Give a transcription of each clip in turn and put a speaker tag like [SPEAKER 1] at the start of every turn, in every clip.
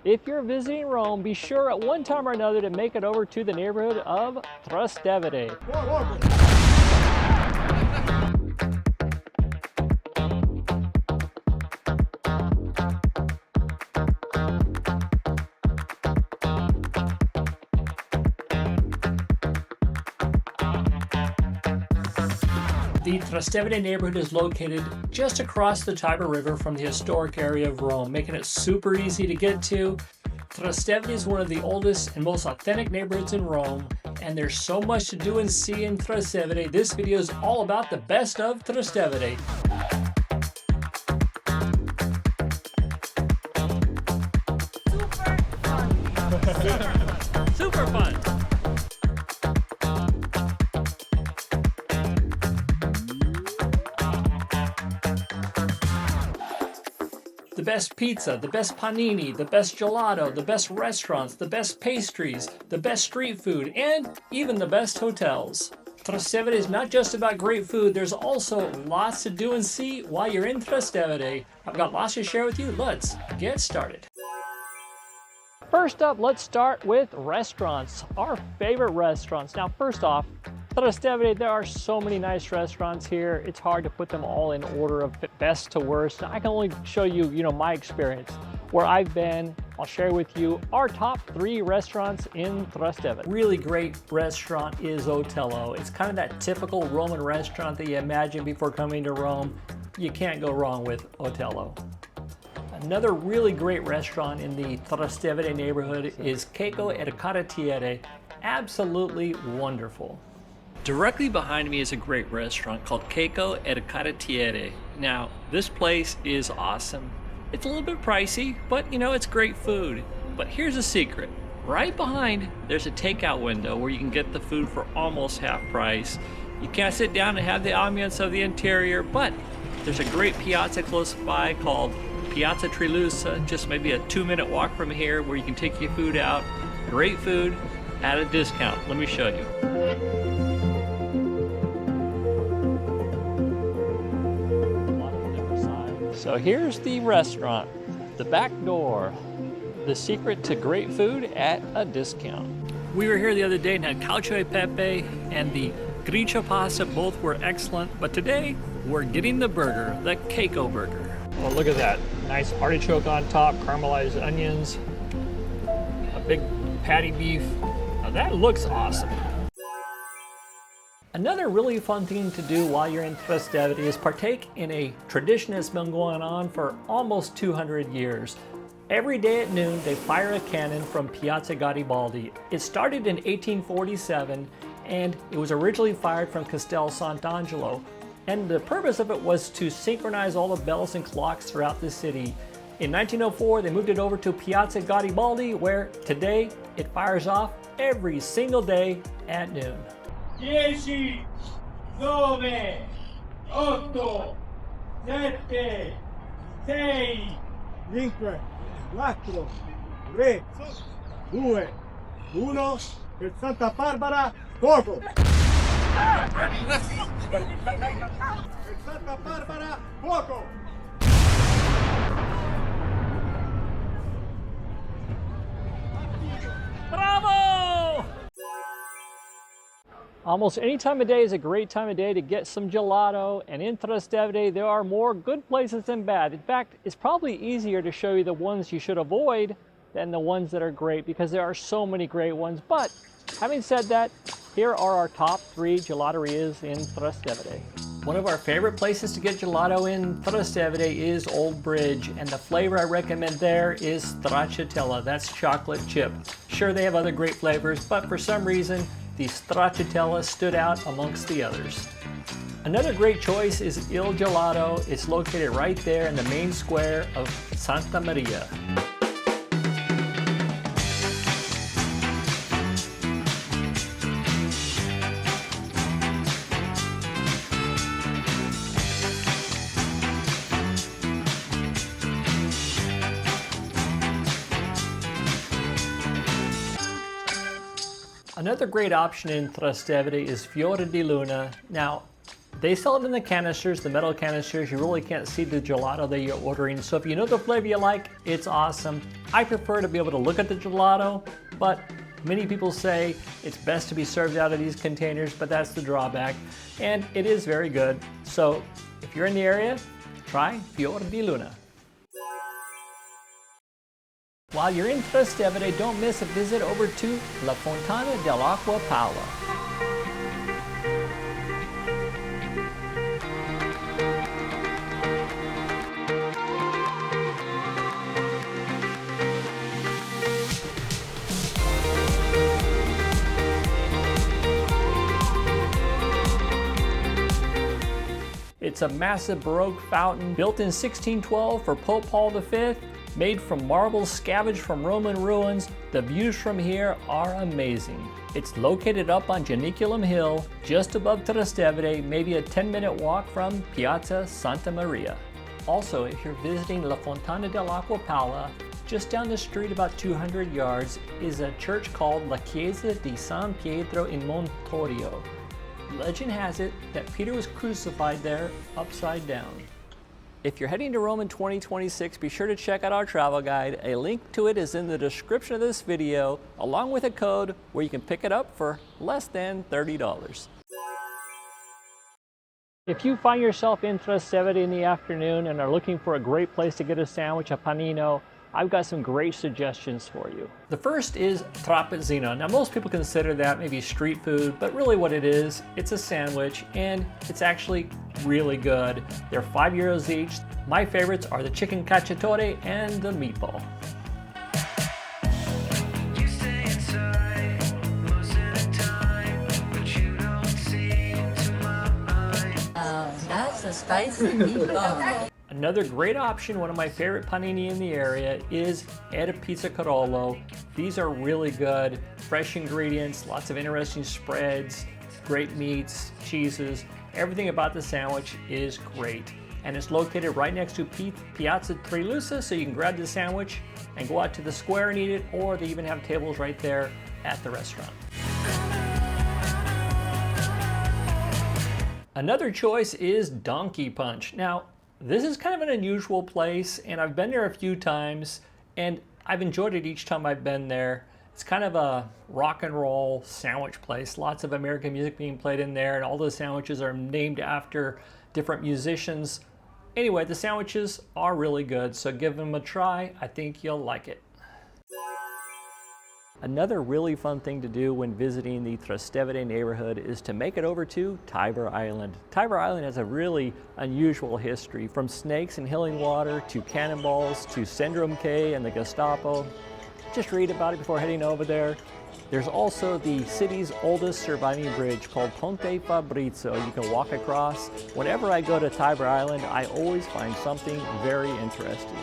[SPEAKER 1] If you're visiting Rome, be sure at one time or another to make it over to the neighborhood of Trastevere. The Trastevere neighborhood is located just across the Tiber River from the historic area of Rome, making it super easy to get to. Trastevere is one of the oldest and most authentic neighborhoods in Rome, and there's so much to do and see in Trastevere. This video is all about the best of Trastevere. Super fun! The best pizza, the best panini, the best gelato, the best restaurants, the best pastries, the best street food, and even the best hotels. Trastevere is not just about great food, there's also lots to do and see while you're in Trastevere. I've got lots to share with you. Let's get started. First up, let's start with restaurants, our favorite restaurants. Now, first off, Trastevere, there are so many nice restaurants here. It's hard to put them all in order of best to worst. I can only show you, my experience. Where I've been, I'll share with you our top 3 restaurants in Trastevere. Really great restaurant is Otello. It's kind of that typical Roman restaurant that you imagine before coming to Rome. You can't go wrong with Otello. Another really great restaurant in the Trastevere neighborhood is Cecco e Carrettiere. Absolutely wonderful. Directly behind me is a great restaurant called Cecco e Carrettiere. Now, this place is awesome. It's a little bit pricey, but it's great food. But here's a secret. Right behind, there's a takeout window where you can get the food for almost half price. You can't sit down and have the ambiance of the interior, but there's a great piazza close by called Piazza Trilusa, just maybe a 2-minute walk from here where you can take your food out. Great food at a discount. Let me show you. So here's the restaurant, the back door, the secret to great food at a discount. We were here the other day and had cacio e pepe and the gricia pasta. Both were excellent, but today we're getting the burger, the Cecco burger. Oh, look at that. Nice artichoke on top, caramelized onions, a big patty beef. Now that looks awesome. Another really fun thing to do while you're in Trastevere is partake in a tradition that's been going on for almost 200 years. Every day at noon, they fire a cannon from Piazza Garibaldi. It started in 1847, and it was originally fired from Castel Sant'Angelo. And the purpose of it was to synchronize all the bells and clocks throughout the city. In 1904, they moved it over to Piazza Garibaldi, where today it fires off every single day at noon.
[SPEAKER 2] 10, 9, 8, 7, 6, 5, 4, 3, 2, 1, per Santa Barbara, fuoco! Per Santa Barbara, fuoco!
[SPEAKER 1] Bravo! Almost any time of day is a great time of day to get some gelato, and in Trastevere there are more good places than bad. In fact, it's probably easier to show you the ones you should avoid than the ones that are great, because there are so many great ones. But having said that, here are our top 3 gelaterias in Trastevere. One of our favorite places to get gelato in Trastevere is Old Bridge, and the flavor I recommend there is stracciatella. That's chocolate chip. Sure, they have other great flavors, but for some reason the stracciatella stood out amongst the others. Another great choice is Il Gelato. It's located right there in the main square of Santa Maria. Another great option in Trastevere is Fiore di Luna. Now, They sell it in the canisters, the metal canisters. You really can't see the gelato that you're ordering. So if you know the flavor you like, it's awesome. I prefer to be able to look at the gelato, but many people say it's best to be served out of these containers, but that's the drawback. And it is very good. So if you're in the area, try Fior di Luna. While you're in Trastevere, don't miss a visit over to La Fontana del Aqua Paula. It's a massive Baroque fountain built in 1612 for Pope Paul V, made from marble scavenged from Roman ruins. The views from here are amazing. It's located up on Janiculum Hill, just above Trastevere, maybe a 10-minute walk from Piazza Santa Maria. Also, if you're visiting La Fontana del Aqua Paula, just down the street about 200 yards is a church called La Chiesa di San Pietro in Montorio. Legend has it that Peter was crucified there upside down. If you're heading to Rome in 2026, be sure to check out our travel guide. A link to it is in the description of this video, along with a code where you can pick it up for less than $30. If you find yourself in Trastevere in the afternoon and are looking for a great place to get a sandwich, a panino, I've got some great suggestions for you. The first is trapezzino. Now most people consider that maybe street food, but really what it is, it's a sandwich and it's actually really good. They're €5 each. My favorites are the chicken cacciatore and the meatball.
[SPEAKER 3] That's a spicy meatball.
[SPEAKER 1] Another great option, one of my favorite panini in the area, is at Pizza Carolo. These are really good, fresh ingredients, lots of interesting spreads, great meats, cheeses. Everything about the sandwich is great. And it's located right next to Piazza Trilussa, so you can grab the sandwich and go out to the square and eat it, or they even have tables right there at the restaurant. Another choice is Donkey Punch. Now, this is kind of an unusual place, and I've been there a few times, and I've enjoyed it each time I've been there. It's kind of a rock and roll sandwich place. Lots of American music being played in there, and all the sandwiches are named after different musicians. Anyway, the sandwiches are really good, so give them a try. I think you'll like it. Another really fun thing to do when visiting the Trastevere neighborhood is to make it over to Tiber Island. Tiber Island has a really unusual history, from snakes and healing water to cannonballs to Syndrome K and the Gestapo. Just read about it before heading over there. There's also the city's oldest surviving bridge called Ponte Fabrizio you can walk across. Whenever I go to Tiber Island, I always find something very interesting.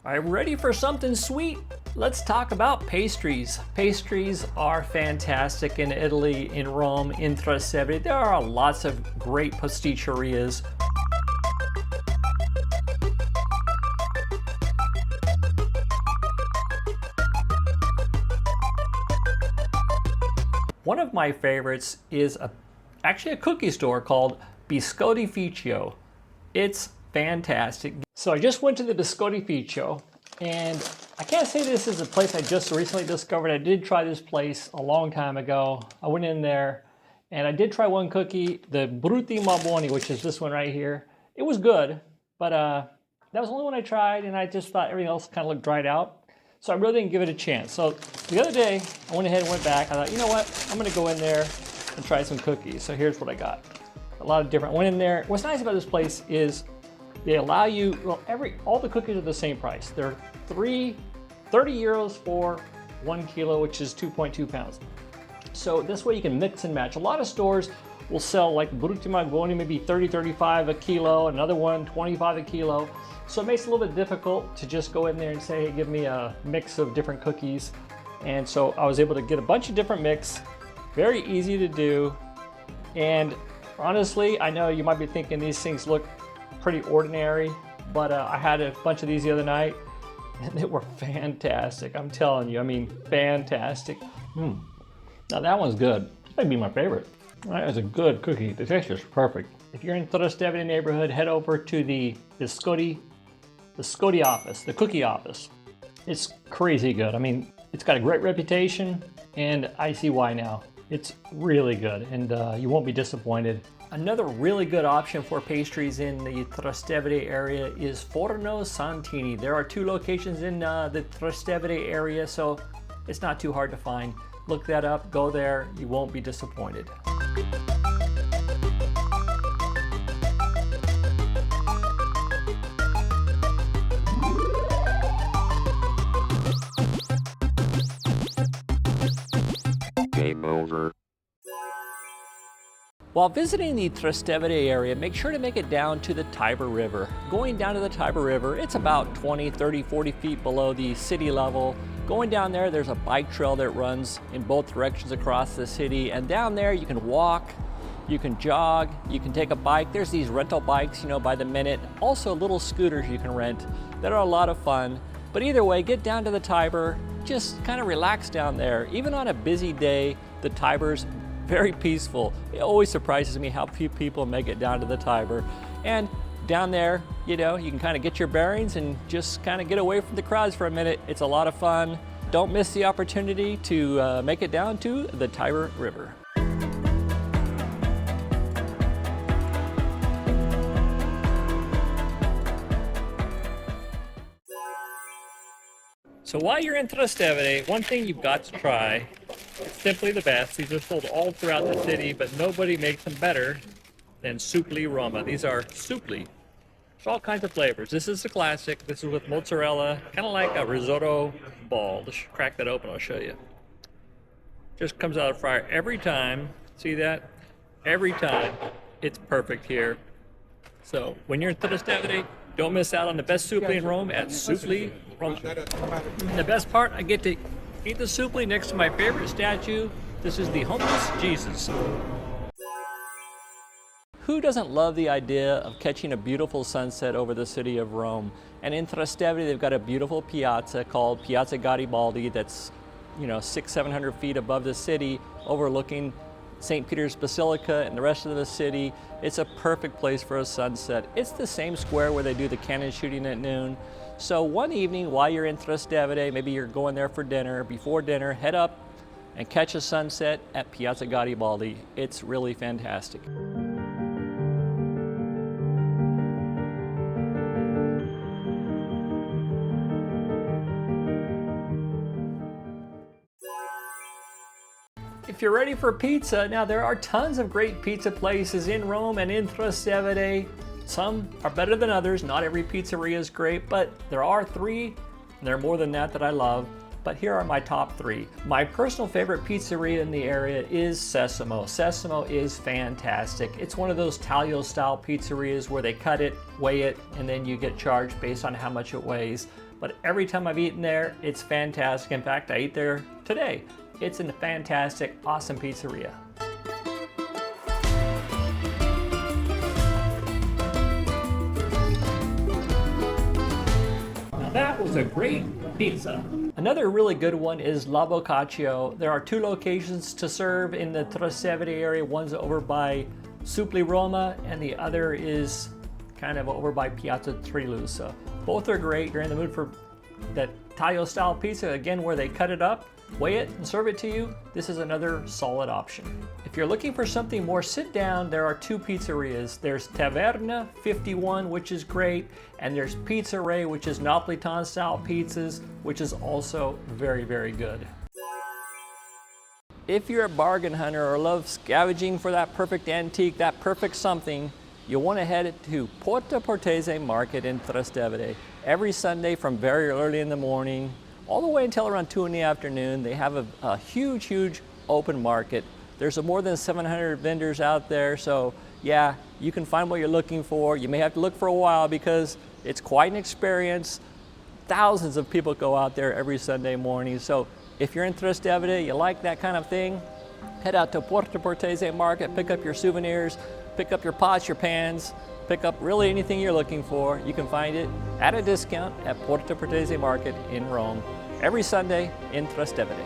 [SPEAKER 1] Are you ready for something sweet? Let's talk about pastries. Pastries are fantastic in Italy, in Rome, in Trastevere. There are lots of great pasticcerias. One of my favorites is actually a cookie store called Biscottificio. It's fantastic. So I just went to the Biscottificio, and I can't say this is a place I just recently discovered. I did try this place a long time ago. I went in there and I did try one cookie, the Brutti Ma Buoni, which is this one right here. It was good, but that was the only one I tried, and I just thought everything else kind of looked dried out. So I really didn't give it a chance. So the other day, I went ahead and went back. I thought, you know what? I'm gonna go in there and try some cookies. So here's what I got. A lot of different. Went in there. What's nice about this place is they allow you, well, all the cookies are the same price. They're 30 euros for 1 kilo, which is 2.2 pounds. So this way you can mix and match. A lot of stores will sell like brutti magoni, maybe 30, 35 a kilo, another one 25 a kilo. So it makes it a little bit difficult to just go in there and say, hey, give me a mix of different cookies. And so I was able to get a bunch of different mix, very easy to do. And honestly, I know you might be thinking these things look pretty ordinary, but I had a bunch of these the other night and they were fantastic. I'm telling you, I mean, fantastic. Now that one's good. This might be my favorite. That is a good cookie. The texture is perfect. If you're in Trastevere neighborhood, head over to the Scotty office, the cookie office. It's crazy good. I mean, it's got a great reputation and I see why now. It's really good and you won't be disappointed. Another really good option for pastries in the Trastevere area is Forno Santini. There are 2 locations in the Trastevere area, so it's not too hard to find. Look that up, go there, you won't be disappointed.
[SPEAKER 4] Game over.
[SPEAKER 1] While visiting the Trastevere area, make sure to make it down to the Tiber River. Going down to the Tiber River, it's about 20, 30, 40 feet below the city level. Going down there, there's a bike trail that runs in both directions across the city. And down there, you can walk, you can jog, you can take a bike. There's these rental bikes, you know, by the minute. Also little scooters you can rent that are a lot of fun. But either way, get down to the Tiber, just kind of relax down there. Even on a busy day, the Tiber's very peaceful. It always surprises me how few people make it down to the Tiber. And down there, you know, you can kind of get your bearings and just kind of get away from the crowds for a minute. It's a lot of fun. Don't miss the opportunity to make it down to the Tiber River. So while you're in Trastevere, one thing you've got to try, it's simply the best. These are sold all throughout the city, but nobody makes them better than Suppli Roma. These are Suppli. There's all kinds of flavors. This is the classic. This is with mozzarella, kind of like a risotto ball. Let's crack that open, I'll show you. Just comes out of the fryer every time. See that? Every time. It's perfect here. So when you're in Trastevere, don't miss out on the best Suppli in Rome at Suppli Roma. The best part, I get to eat the Suppli next to my favorite statue. This is the homeless Jesus. Who doesn't love the idea of catching a beautiful sunset over the city of Rome? And in Trastevere, they've got a beautiful piazza called Piazza Garibaldi that's, you know, 600-700 feet above the city, overlooking St. Peter's Basilica and the rest of the city. It's a perfect place for a sunset. It's the same square where they do the cannon shooting at noon. So one evening while you're in Trastevere, maybe you're going there for dinner, before dinner, head up and catch a sunset at Piazza Garibaldi. It's really fantastic. If you're ready for pizza, now there are tons of great pizza places in Rome and in Trastevere. Some are better than others. Not every pizzeria is great, but there are 3, and there are more than that I love. But here are my top 3. My personal favorite pizzeria in the area is Sesamo. Sesamo is fantastic. It's one of those taglio-style pizzerias where they cut it, weigh it, and then you get charged based on how much it weighs. But every time I've eaten there, it's fantastic. In fact, I ate there today. It's a fantastic, awesome pizzeria. Now that was a great pizza. Another really good one is La Boccaccio. There are 2 locations to serve in the Trastevere area. One's over by Suppli Roma and the other is kind of over by Piazza Trilussa. Both are great. You're in the mood for that taglio style pizza, again, where they cut it up, weigh it, and serve it to you. This is another solid option. If you're looking for something more sit down, there are 2 pizzerias. There's Taverna 51, which is great, and there's Pizzerie, which is Napolitan style pizzas, which is also very, very good. If you're a bargain hunter or love scavenging for that perfect antique, that perfect something, you'll want to head to Porta Portese market in Trastevere. Every Sunday from very early in the morning, all the way until around 2 in the afternoon, they have a huge open market. There's more than 700 vendors out there, so yeah, you can find what you're looking for. You may have to look for a while because it's quite an experience. Thousands of people go out there every Sunday morning. So if you're in Trastevere, you like that kind of thing, head out to Porta Portese market, pick up your souvenirs, pick up your pots, your pans, pick up really anything you're looking for. You can find it at a discount at Porta Portese market in Rome every Sunday in Trastevere.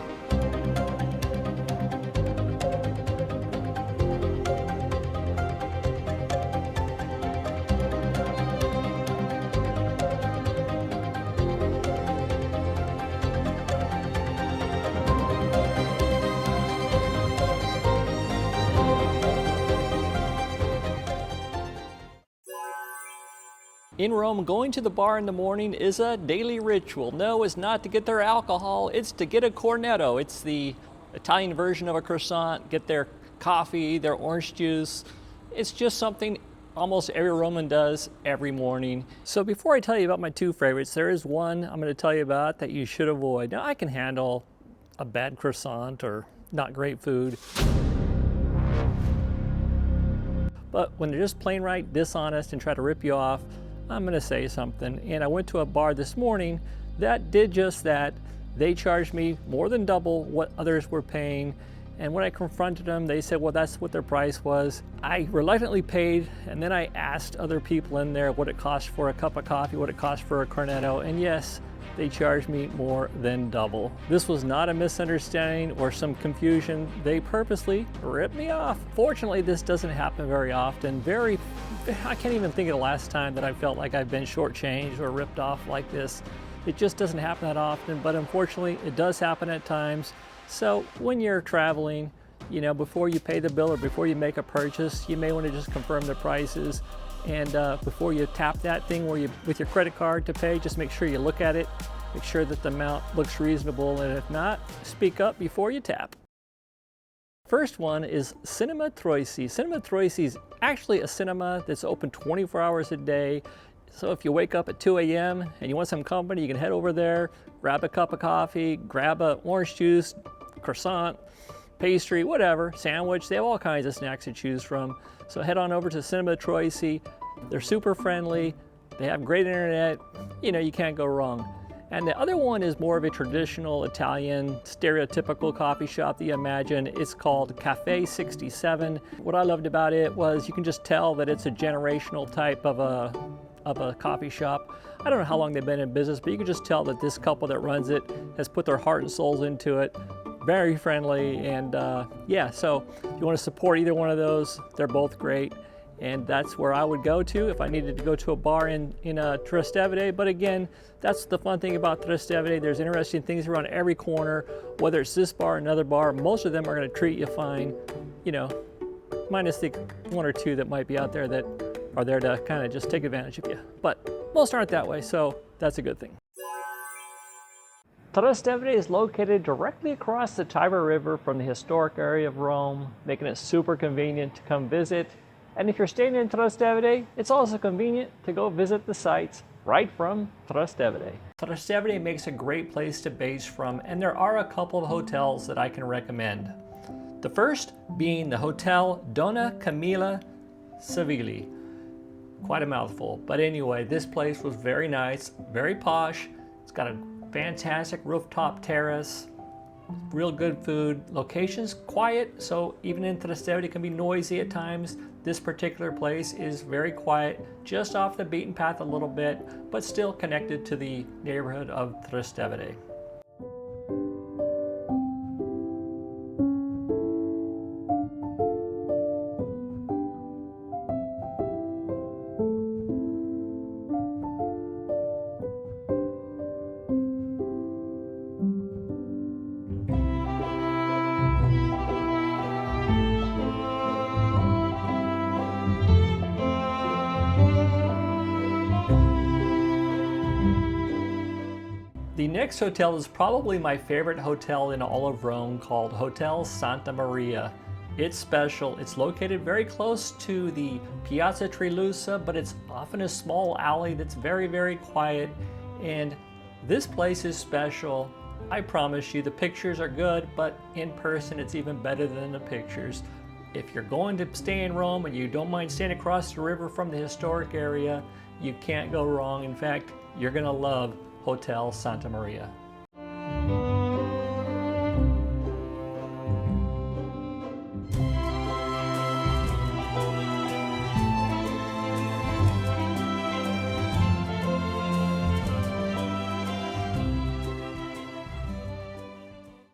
[SPEAKER 1] In Rome, going to the bar in the morning is a daily ritual. No, it's not to get their alcohol, it's to get a cornetto. It's the Italian version of a croissant, get their coffee, their orange juice. It's just something almost every Roman does every morning. So before I tell you about my two favorites, there is one I'm going to tell you about that you should avoid. Now, I can handle a bad croissant or not great food. But when they're just plain right dishonest and try to rip you off, I'm going to say something. And I went to a bar this morning that did just that. They charged me more than double what others were paying. And when I confronted them, they said, well, that's what their price was. I reluctantly paid, and then I asked other people in there what it cost for a cup of coffee, what it cost for a cornetto, and yes, they charged me more than double. This was not a misunderstanding or some confusion. They purposely ripped me off. Fortunately, this doesn't happen very often. I can't even think of the last time that I felt like I've been shortchanged or ripped off like this. It just doesn't happen that often, but unfortunately, it does happen at times. So when you're traveling, you know, before you pay the bill or before you make a purchase, you may want to just confirm the prices. And before you tap that thing with your credit card to pay, just make sure you look at it, make sure that the amount looks reasonable, and if not, speak up before you tap. First one is Cinema Troisi. Cinema Troisi is actually a cinema that's open 24 hours a day. So if you wake up at 2 a.m. and you want some company, you can head over there, grab a cup of coffee, grab an orange juice, croissant, pastry, whatever, sandwich. They have all kinds of snacks to choose from. So head on over to Cinema Troisi. They're super friendly. They have great internet. You know, you can't go wrong. And the other one is more of a traditional Italian, stereotypical coffee shop that you imagine. It's called Cafe 67. What I loved about it was you can just tell that it's a generational type of a coffee shop. I don't know how long they've been in business, but you can just tell that this couple that runs it has put their heart and souls into it. Very friendly, and yeah, so if you want to support either one of those, they're both great. And that's where I would go to if I needed to go to a bar in Trastevere. But again, that's the fun thing about Trastevere. There's interesting things around every corner, whether it's this bar or another bar. Most of them are going to treat you fine, you know, minus the one or two that might be out there that are there to kind of just take advantage of you. But most aren't that way, so that's a good thing. Trastevere is located directly across the Tiber River from the historic area of Rome, making it super convenient to come visit. And if you're staying in Trastevere, it's also convenient to go visit the sites right from Trastevere. Trastevere makes a great place to base from, and there are a couple of hotels that I can recommend. The first being the Hotel Donna Camilla Savilli. Quite a mouthful, but anyway, this place was very nice, very posh. It's got a fantastic rooftop terrace, real good food. Location's quiet, so even in Trastevere it can be noisy at times. This particular place is very quiet, just off the beaten path a little bit, but still connected to the neighborhood of Trastevere. The next hotel is probably my favorite hotel in all of Rome, called Hotel Santa Maria. It's special. It's located very close to the Piazza Trilussa, but it's off in a small alley that's very, very quiet. And this place is special. I promise you, the pictures are good, but in person it's even better than the pictures. If you're going to stay in Rome and you don't mind staying across the river from the historic area, you can't go wrong. In fact, you're gonna love Hotel Santa Maria.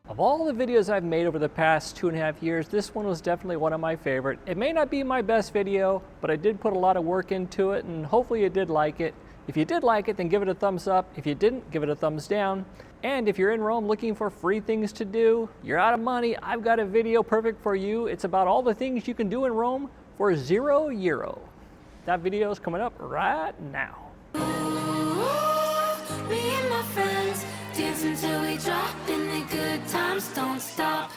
[SPEAKER 1] Of all the videos I've made over the past 2.5 years, this one was definitely one of my favorite. It may not be my best video, but I did put a lot of work into it, and hopefully you did like it. If you did like it, then give it a thumbs up. If you didn't, give it a thumbs down. And if you're in Rome looking for free things to do, you're out of money, I've got a video perfect for you. It's about all the things you can do in Rome for €0. That video is coming up right now.
[SPEAKER 5] Me and my friends dance until we drop, and the good times don't stop.